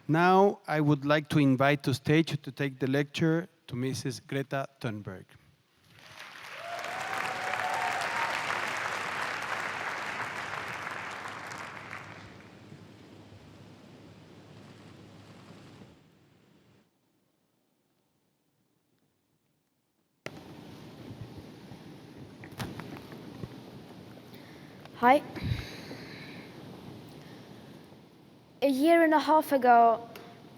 Now, I would like to invite to stage to take the lecture to Mrs. Greta Thunberg. Hi. A year and a half ago,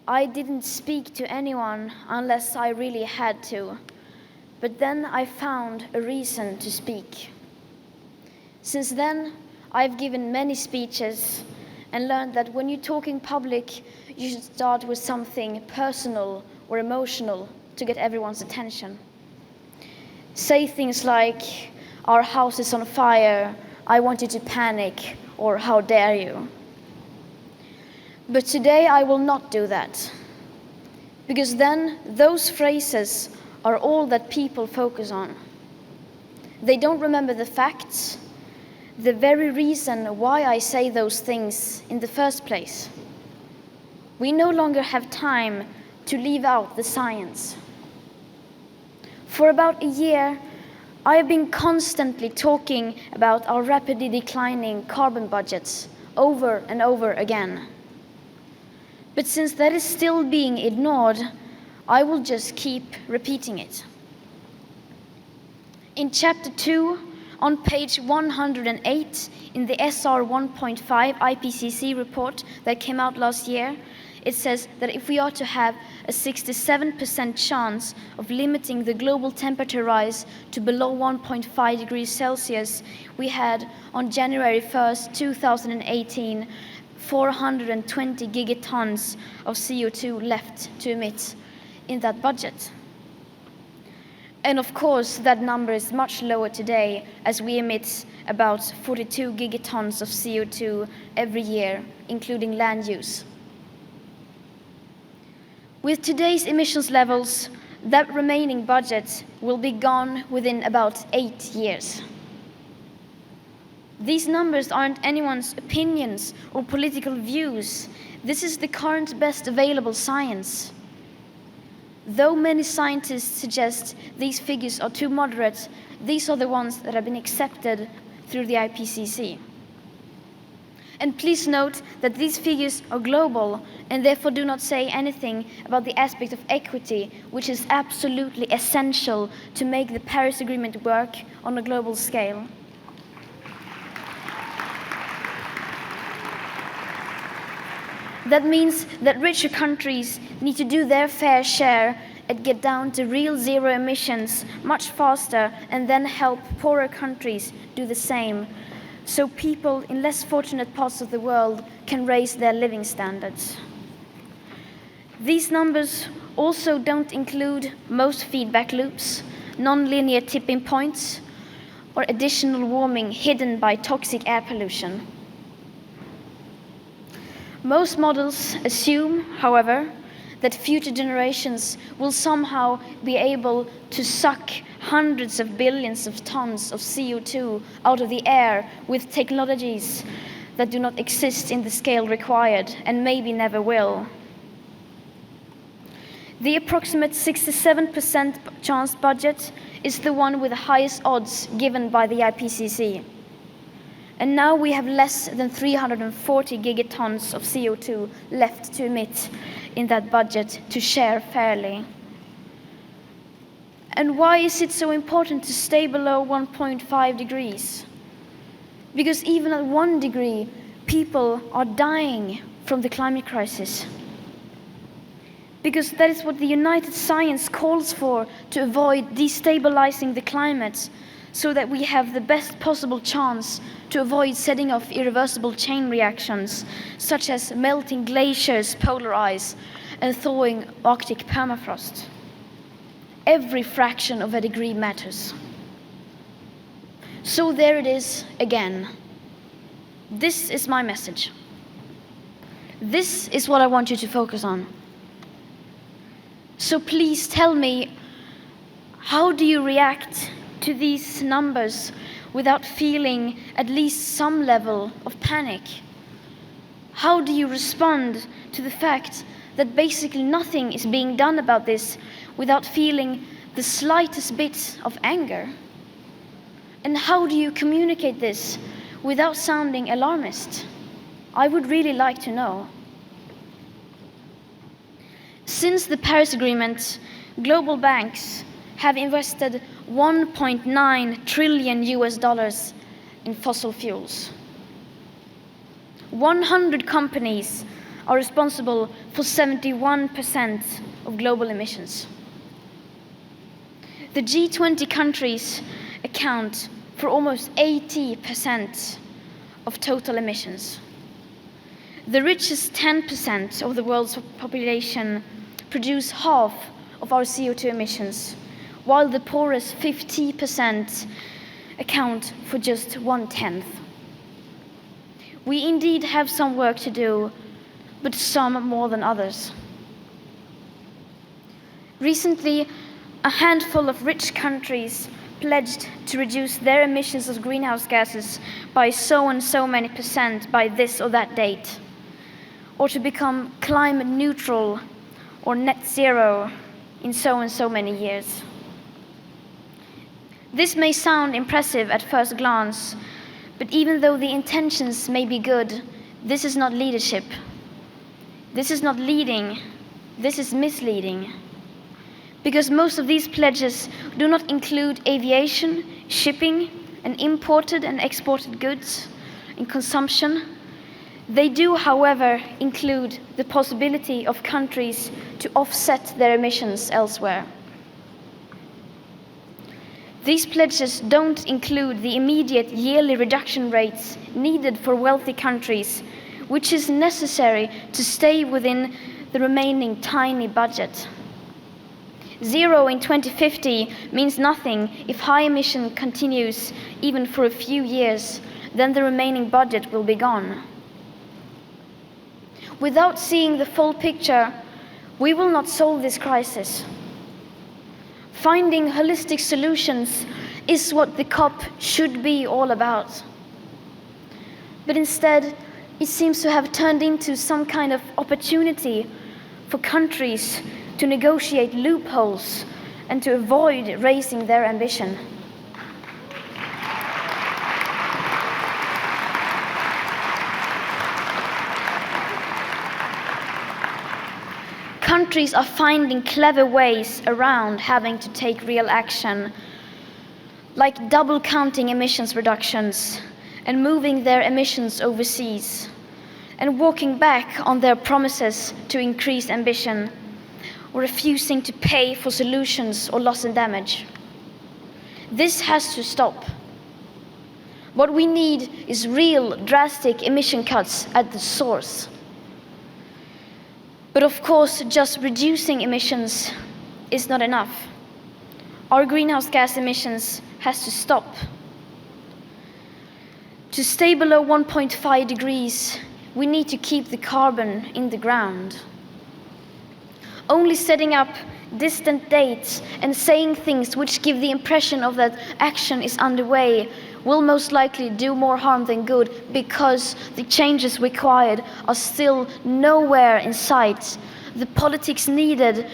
I didn't speak to anyone unless I really had to. But then I found a reason to speak. Since then, I've given many speeches and learned that when you talk in public, you should start with something personal or emotional to get everyone's attention. Say things like, "Our house is on fire, I want you to panic," or "How dare you?" But today I will not do that, because then those phrases are all that people focus on. They don't remember the facts, the very reason why I say those things in the first place. We no longer have time to leave out the science. For about a year, I have been constantly talking about our rapidly declining carbon budgets over and over again. But since that is still being ignored, I will just keep repeating it. In Chapter 2, on page 108 in the SR 1.5 IPCC report that came out last year, it says that if we are to have a 67% chance of limiting the global temperature rise to below 1.5 degrees Celsius, we had on January 1st, 2018, 420 gigatons of CO2 left to emit in that budget. And of course, that number is much lower today, as we emit about 42 gigatons of CO2 every year, including land use. With today's emissions levels, that remaining budget will be gone within about 8 years. These numbers aren't anyone's opinions or political views. This is the current best available science. Though many scientists suggest these figures are too moderate, these are the ones that have been accepted through the IPCC. And please note that these figures are global and therefore do not say anything about the aspect of equity, which is absolutely essential to make the Paris Agreement work on a global scale. That means that richer countries need to do their fair share and get down to real zero emissions much faster, and then help poorer countries do the same, so people in less fortunate parts of the world can raise their living standards. These numbers also don't include most feedback loops, non-linear tipping points, or additional warming hidden by toxic air pollution. Most models assume, however, that future generations will somehow be able to suck hundreds of billions of tons of CO2 out of the air with technologies that do not exist in the scale required and maybe never will. The approximate 67% chance budget is the one with the highest odds given by the IPCC. And now we have less than 340 gigatons of CO2 left to emit in that budget to share fairly. And why is it so important to stay below 1.5 degrees? Because even at 1 degree, people are dying from the climate crisis. Because that is what the United Science calls for, to avoid destabilizing the climate, so that we have the best possible chance to avoid setting off irreversible chain reactions, such as melting glaciers, polar ice, and thawing Arctic permafrost. Every fraction of a degree matters. So there it is again. This is my message. This is what I want you to focus on. So please tell me, how do you react to these numbers without feeling at least some level of panic? How do you respond to the fact that basically nothing is being done about this without feeling the slightest bit of anger? And how do you communicate this without sounding alarmist? I would really like to know. Since the Paris Agreement, global banks have invested $1.9 trillion in fossil fuels. 100 companies are responsible for 71% of global emissions. The G20 countries account for almost 80% of total emissions. The richest 10% of the world's population produce half of our CO2 emissions, while the poorest 50% account for just 1/10. We indeed have some work to do, but some more than others. Recently, a handful of rich countries pledged to reduce their emissions of greenhouse gases by so and so many percent by this or that date, or to become climate neutral or net zero in so and so many years. This may sound impressive at first glance, but even though the intentions may be good, this is not leadership. This is not leading, this is misleading. Because most of these pledges do not include aviation, shipping, and imported and exported goods in consumption. They do, however, include the possibility of countries to offset their emissions elsewhere. These pledges don't include the immediate yearly reduction rates needed for wealthy countries, which is necessary to stay within the remaining tiny budget. 0 in 2050 means nothing if high emission continues even for a few years, then the remaining budget will be gone. Without seeing the full picture, we will not solve this crisis. Finding holistic solutions is what the COP should be all about. But instead, it seems to have turned into some kind of opportunity for countries to negotiate loopholes and to avoid raising their ambition. Countries are finding clever ways around having to take real action, like double counting emissions reductions and moving their emissions overseas, and walking back on their promises to increase ambition, or refusing to pay for solutions or loss and damage. This has to stop. What we need is real, drastic emission cuts at the source. But of course, just reducing emissions is not enough. Our greenhouse gas emissions has to stop. To stay below 1.5 degrees, we need to keep the carbon in the ground. Only setting up distant dates and saying things which give the impression of that action is underway will most likely do more harm than good, because the changes required are still nowhere in sight. The politics needed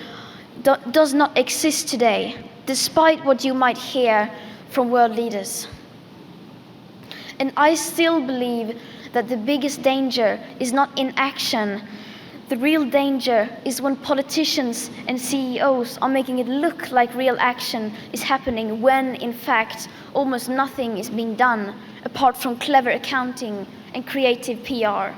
does not exist today, despite what you might hear from world leaders. And I still believe that the biggest danger is not inaction. The real danger is when politicians and CEOs are making it look like real action is happening when, in fact, almost nothing is being done apart from clever accounting and creative PR.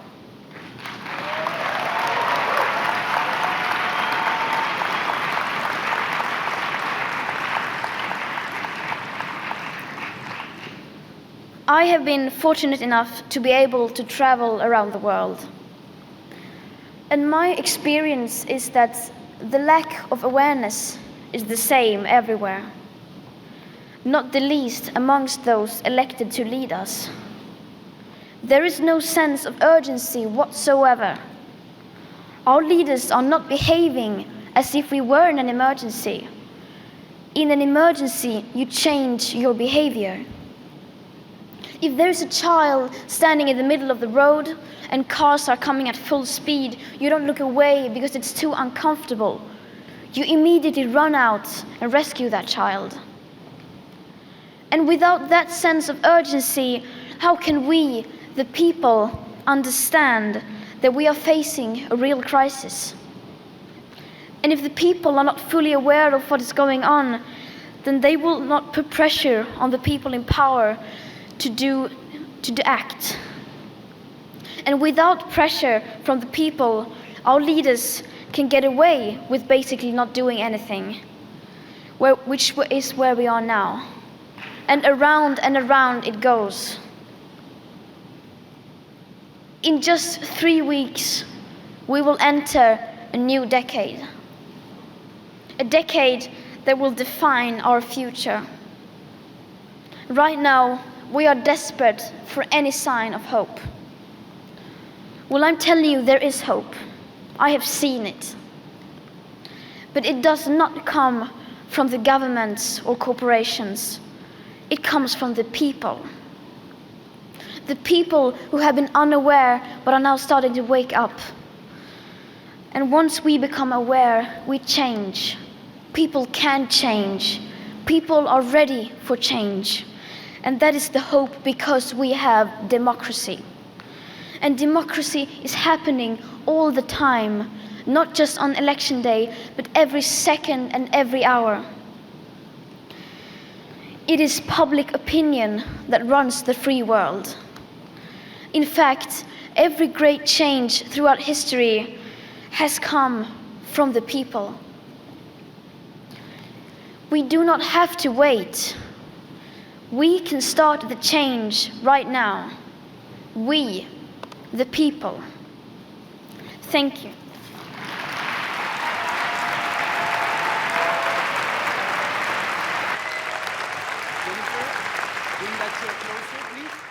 I have been fortunate enough to be able to travel around the world. And my experience is that the lack of awareness is the same everywhere, not the least amongst those elected to lead us. There is no sense of urgency whatsoever. Our leaders are not behaving as if we were in an emergency. In an emergency, you change your behavior. If there's a child standing in the middle of the road and cars are coming at full speed, you don't look away because it's too uncomfortable. You immediately run out and rescue that child. And without that sense of urgency, how can we, the people, understand that we are facing a real crisis? And if the people are not fully aware of what is going on, then they will not put pressure on the people in power to act. And without pressure from the people, our leaders can get away with basically not doing anything, which is where we are now. And around it goes. In just 3 weeks, we will enter a new decade. A decade that will define our future. Right now, we are desperate for any sign of hope. Well, I'm telling you, there is hope. I have seen it. But it does not come from the governments or corporations. It comes from the people. The people who have been unaware but are now starting to wake up. And once we become aware, we change. People can change. People are ready for change. And that is the hope because we have democracy. And democracy is happening all the time, not just on election day, but every second and every hour. It is public opinion that runs the free world. In fact, every great change throughout history has come from the people. We do not have to wait. We can start the change right now. We, the people. Thank you. Jennifer, bring that chair closer, please.